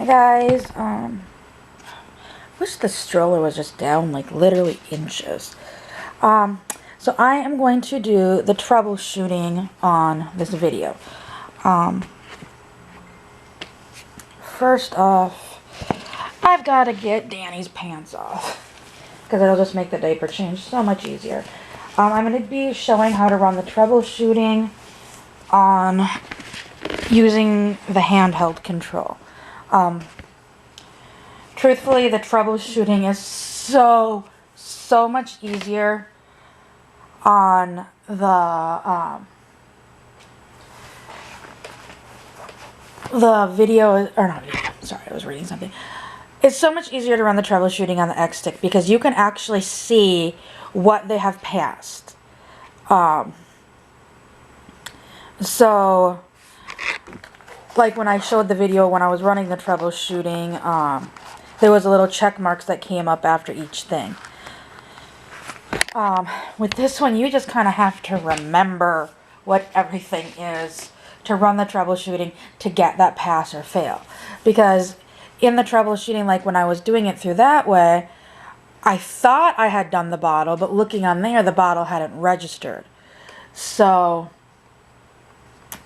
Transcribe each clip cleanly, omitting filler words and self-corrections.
Hey guys, wish the stroller was just down like literally inches. So I am going to do the troubleshooting on this video. First off, I've got to get Danny's pants off because it'll just make the diaper change so much easier. I'm going to be showing how to run the troubleshooting on using the handheld control. Truthfully, the troubleshooting is so much easier on the video, or not video, sorry, I was reading something. It's so much easier to run the troubleshooting on the X stick because you can actually see what they have passed. So, like when I showed the video when I was running the troubleshooting, there was a little check marks that came up after each thing. With this one, you just kind of have to remember what everything is to run the troubleshooting to get that pass or fail. Because in the troubleshooting, like when I was doing it through that way, I thought I had done the bottle, but looking on there, the bottle hadn't registered. So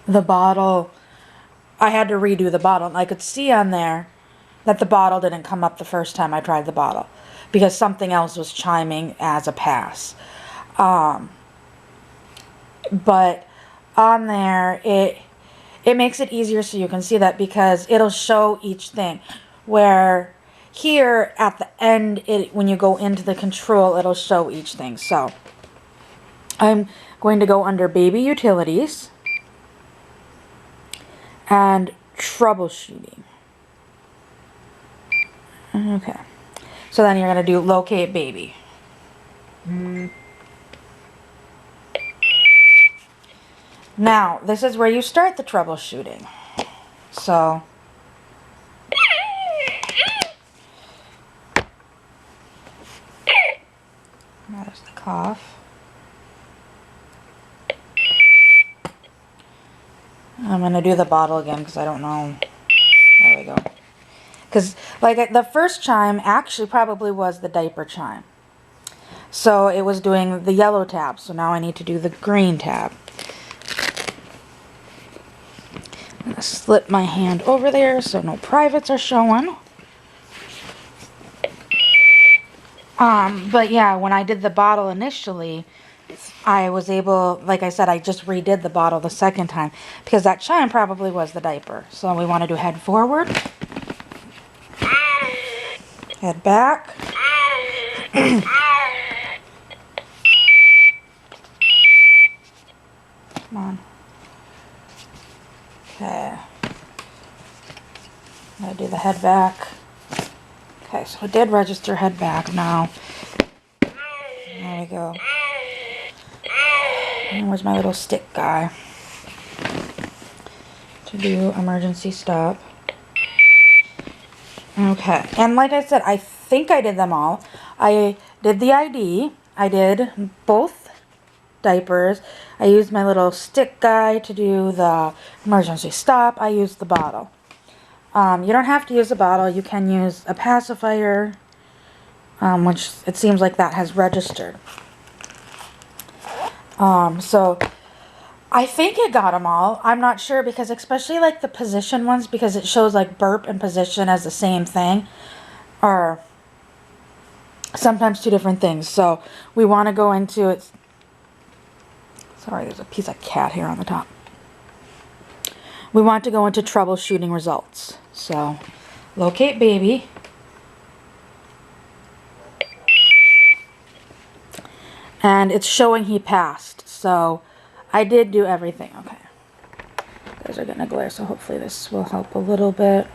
the bottle, I had to redo the bottle. And I could see on there that the bottle didn't come up the first time I tried the bottle because something else was chiming as a pass. But on there, it makes it easier so you can see that because it'll show each thing. Where here at the end, when you go into the control, it'll show each thing. So I'm going to go under Baby Utilities and Troubleshooting. Okay. So then you're going to do Locate Baby. Now, this is where you start the troubleshooting. So, there's the cough. I'm going to do the bottle again because I don't know. There we go. Because, like, the first chime actually probably was the diaper chime. So, it was doing the yellow tab. So, now I need to do the green tab. I'm going to slip my hand over there so no privates are showing. But yeah, when I did the bottle initially, I was able, like I said, I just redid the bottle the second time because that chime probably was the diaper. So we want to do head forward, head back. Come on. Okay. I'm going to do the head back. Okay, so it did register head back now. There we go. And where's my little stick guy? To do emergency stop. Okay, and like I said, I think I did them all. I did the ID. I did both diapers. I used my little stick guy to do the emergency stop. I used the bottle. You don't have to use a bottle. You can use a pacifier, which it seems like that has registered. So I think it got them all. I'm not sure because especially like the position ones, because it shows like burp and position as the same thing, or sometimes two different things. So we want to go into it. Sorry, there's a piece of cat hair on the top. We want to go into troubleshooting results. So, locate baby. And it's showing he passed. So, I did do everything. Okay. You guys are getting a glare, so hopefully this will help a little bit.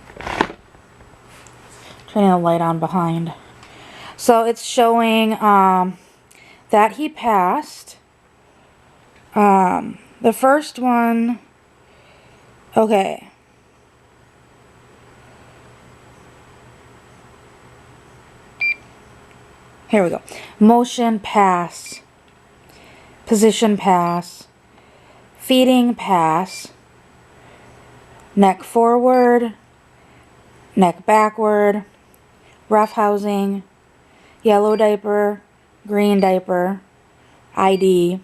Turning the light on behind. So, it's showing that he passed. The first one... Okay. Here we go. Motion, pass. Position, pass. Feeding, pass. Neck forward. neck backward, rough housing, yellow diaper, green diaper, ID,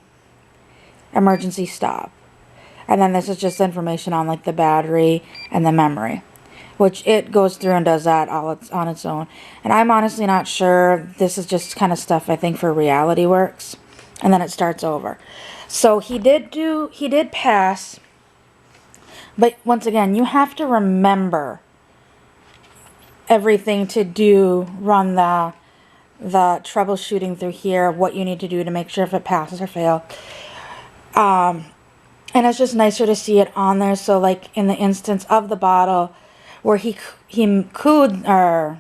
emergency stop. And then this is just information on like the battery and the memory, which it goes through and does that all on its own. And I'm honestly not sure. This is just kind of stuff I think for Reality Works. And then it starts over. So he did pass. But once again, you have to remember everything to run the troubleshooting through here, what you need to do to make sure if it passes or fails. And it's just nicer to see it on there. So like in the instance of the bottle where he cooed or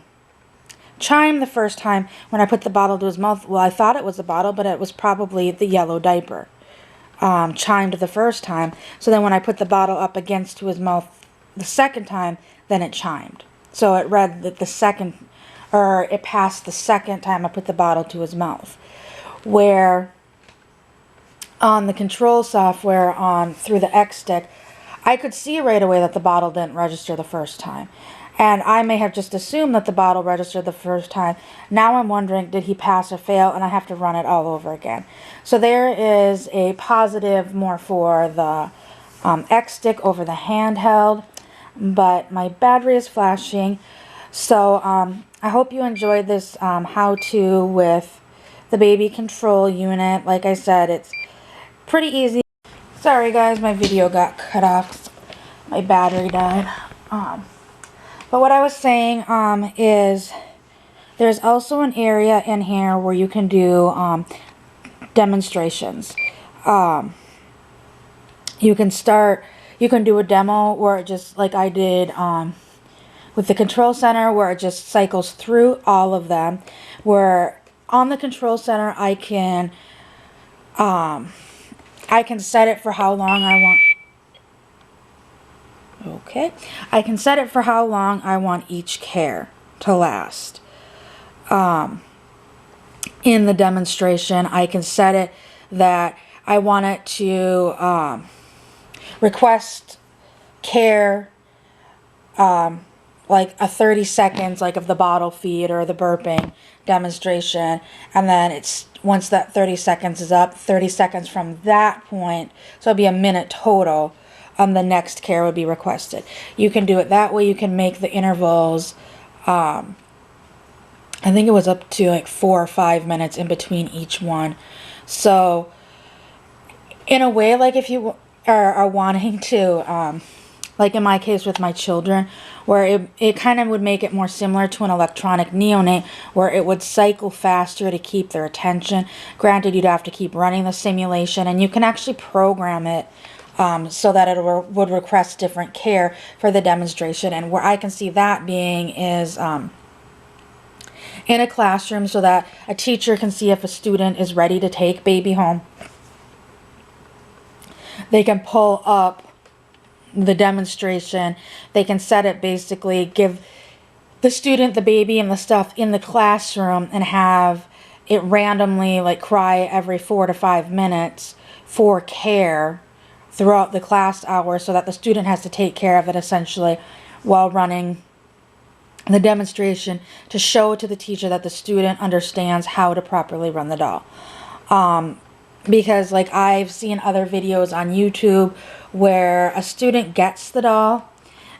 chimed the first time when I put the bottle to his mouth. Well, I thought it was the bottle, but it was probably the yellow diaper. Chimed the first time. So then when I put the bottle up against to his mouth the second time, then it chimed. So it read that it passed the second time I put the bottle to his mouth. Where on the control software through the X stick, I could see right away that the bottle didn't register the first time. And I may have just assumed that the bottle registered the first time. Now I'm wondering, did he pass or fail? And I have to run it all over again. So there is a positive more for the X stick over the handheld. But my battery is flashing. So I hope you enjoyed this how-to with the baby control unit. Like I said, it's pretty easy. Sorry guys, my video got cut off. My battery died. But what I was saying is there's also an area in here where you can do demonstrations. You can do a demo where it just, like I did with the control center, where it just cycles through all of them. Where on the control center I can set it for how long I want. Okay, I can set it for how long I want each care to last. In the demonstration, I can set it that I want it to request care like a 30 seconds like of the bottle feed or the burping demonstration, and then it's once that 30 seconds is up, 30 seconds from that point, so it'll be a minute total, the next care would be requested. You can do it that way. You can make the intervals I think it was up to like 4 or 5 minutes in between each one. So in a way, like if you are wanting to like in my case with my children, where it kind of would make it more similar to an electronic neonate, where it would cycle faster to keep their attention. Granted, you'd have to keep running the simulation, and you can actually program it so that it would request different care for the demonstration. And where I can see that being is in a classroom, so that a teacher can see if a student is ready to take baby home. They can pull up the demonstration. They can set it, basically give the student the baby and the stuff in the classroom and have it randomly like cry every 4 to 5 minutes for care throughout the class hour, so that the student has to take care of it essentially while running the demonstration to show to the teacher that the student understands how to properly run the doll. Because like I've seen other videos on YouTube where a student gets the doll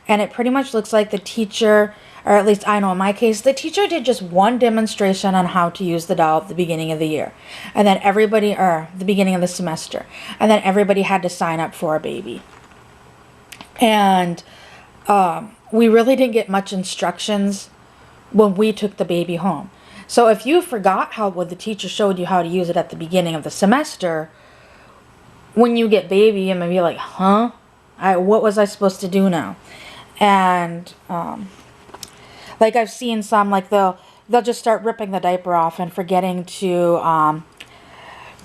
and it pretty much looks like the teacher, or at least I know in my case, the teacher did just one demonstration on how to use the doll at the beginning of the year. And then everybody, or the beginning of the semester. And then everybody had to sign up for a baby. And we really didn't get much instructions when we took the baby home. So if you forgot what the teacher showed you how to use it at the beginning of the semester, when you get baby, you may be like, huh? What was I supposed to do now? And like I've seen some, like they'll just start ripping the diaper off and forgetting to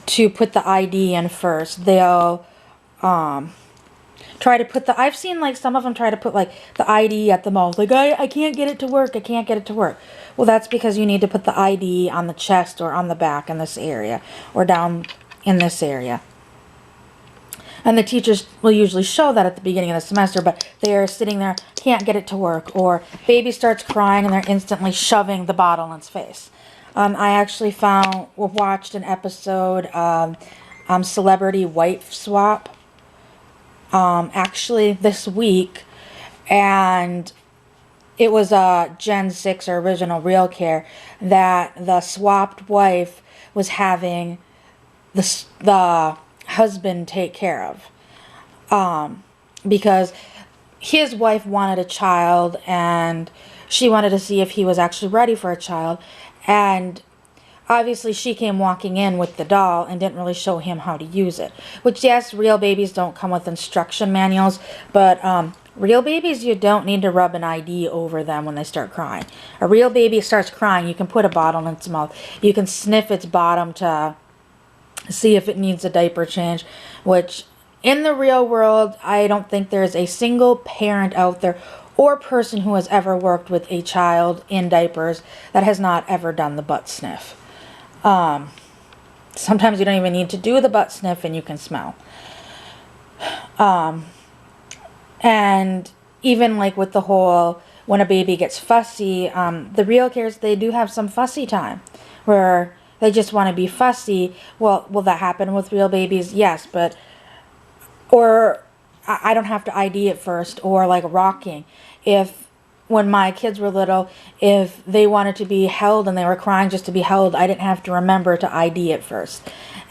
put the ID in first. They'll try to put I've seen like some of them try to put like the ID at the mouth. Like, I can't get it to work. I can't get it to work. Well, that's because you need to put the ID on the chest or on the back in this area or down in this area. And the teachers will usually show that at the beginning of the semester, but they're sitting there, can't get it to work, or baby starts crying and they're instantly shoving the bottle in its face. I actually watched an episode of Celebrity Wife Swap actually this week, and it was a Gen 6 or original RealCare that the swapped wife was having the husband take care of, because his wife wanted a child and she wanted to see if he was actually ready for a child, and obviously she came walking in with the doll and didn't really show him how to use it, which, yes, real babies don't come with instruction manuals, but real babies, you don't need to rub an ID over them when they start crying. A real baby starts crying, you can put a bottle in its mouth, you can sniff its bottom to see if it needs a diaper change, which in the real world, I don't think there's a single parent out there or person who has ever worked with a child in diapers that has not ever done the butt sniff. Sometimes you don't even need to do the butt sniff and you can smell. And even like with the whole, when a baby gets fussy, the RealCares, they do have some fussy time where they just want to be fussy. Well, will that happen with real babies? Yes, but, or I don't have to ID it first, or like rocking. When my kids were little, if they wanted to be held and they were crying just to be held, I didn't have to remember to ID it first.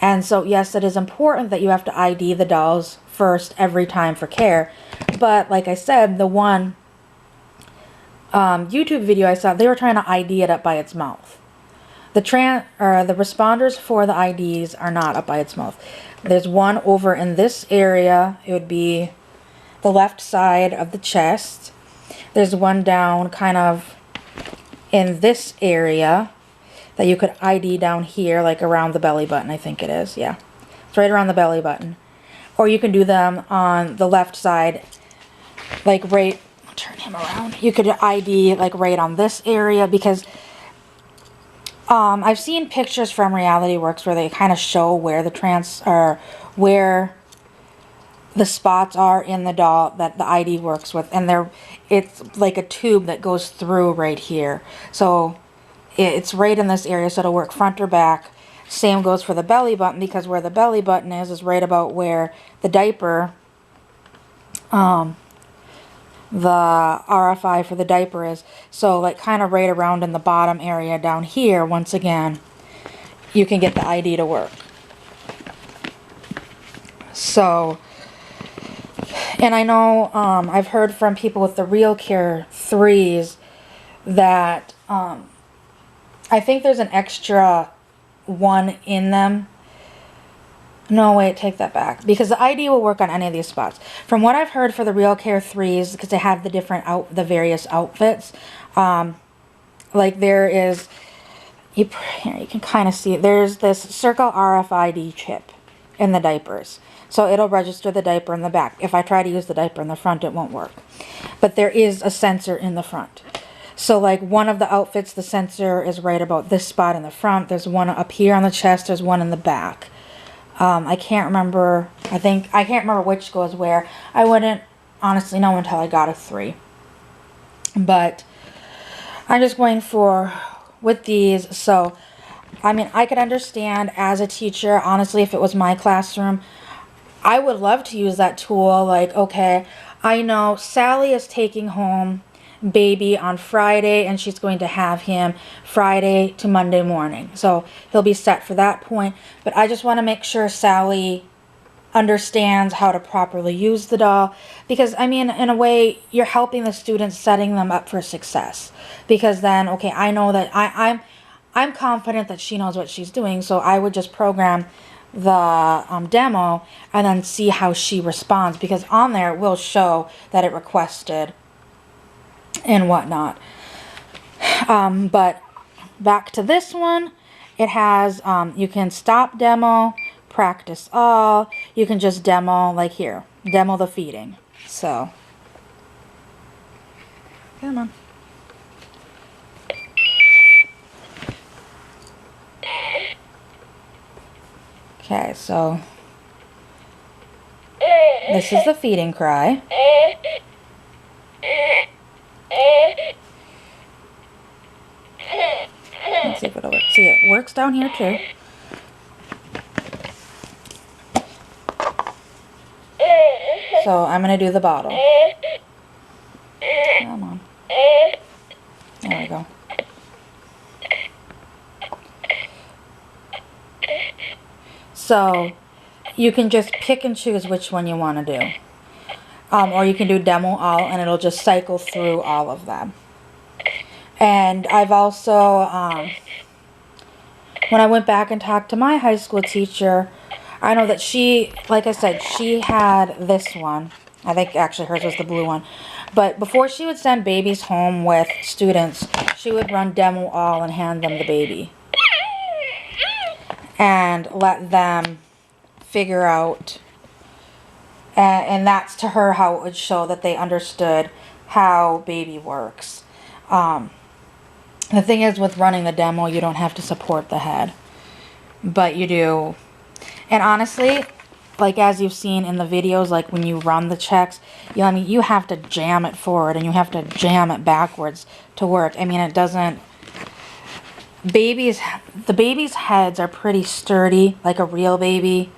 And so, yes, it is important that you have to ID the dolls first every time for care. But like I said, the one YouTube video I saw, they were trying to ID it up by its mouth. The responders for the IDs are not up by its mouth. There's one over in this area. It would be the left side of the chest. There's one down kind of in this area that you could ID down here, like around the belly button, I think it is. Yeah, it's right around the belly button. Or you can do them on the left side, like right, turn him around. You could ID like right on this area, because I've seen pictures from Reality Works where they kind of show where where the spots are in the doll that the ID works with, and it's like a tube that goes through right here. So it's right in this area, so it'll work front or back. Same goes for the belly button, because where the belly button is right about where the diaper, the RFI for the diaper is. So like kind of right around in the bottom area down here, once again, you can get the ID to work. So, and I know I've heard from people with the RealCare 3s that I think there's an extra one in them. No, wait, take that back, because the ID will work on any of these spots. From what I've heard for the RealCare 3s, because they have the various outfits, like there is, here you can kind of see, there's this circle RFID chip in the diapers. So it'll register the diaper in the back. If I try to use the diaper in the front, it won't work. But there is a sensor in the front. So like one of the outfits, the sensor is right about this spot in the front. There's one up here on the chest. There's one in the back. I can't remember. I can't remember which goes where. I wouldn't honestly know until I got a 3. But I'm just going with these. So, I mean, I could understand as a teacher, honestly, if it was my classroom, I would love to use that tool. Like, okay, I know Sally is taking home baby on Friday, and she's going to have him Friday to Monday morning. So he'll be set for that point. But I just want to make sure Sally understands how to properly use the doll, because I mean, in a way, you're helping the students, setting them up for success. Because then, okay, I know that I'm confident that she knows what she's doing, so I would just program the demo and then see how she responds, because on there it will show that it requested and whatnot. But back to this one, it has you can stop demo, practice all, you can just demo, like here, demo the feeding. So come on. Okay, so This is the feeding cry. Let's see if it'll work. See, it works down here too. So I'm going to do the bottle. Come on. There we go. So you can just pick and choose which one you want to do. Or you can do demo all and it'll just cycle through all of them. And I've also, when I went back and talked to my high school teacher, I know that she, like I said, she had this one. I think actually hers was the blue one. But before she would send babies home with students, she would run demo all and hand them the baby. And let them figure out, and that's to her how it would show that they understood how baby works. The thing is, with running the demo, you don't have to support the head, but you do. And honestly, like as you've seen in the videos, like when you run the checks, I mean, you have to jam it forward and you have to jam it backwards to work. I mean, it doesn't. The baby's heads are pretty sturdy, like a real baby.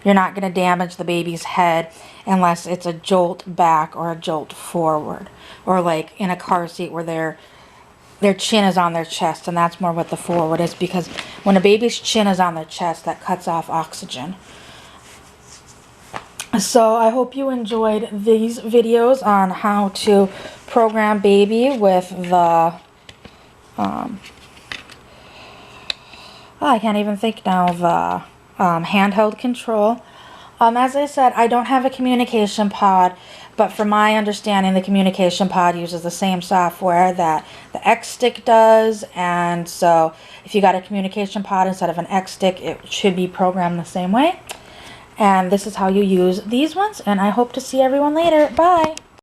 You're not going to damage the baby's head unless it's a jolt back or a jolt forward, or like in a car seat where their chin is on their chest, and that's more what the forward is, because when a baby's chin is on their chest, that cuts off oxygen. So I hope you enjoyed these videos on how to program baby with the I can't even think now of handheld control. As I said, I don't have a communication pod, but from my understanding, the communication pod uses the same software that the X stick does, and so if you got a communication pod instead of an X stick, it should be programmed the same way. And this is how you use these ones, and I hope to see everyone later. Bye!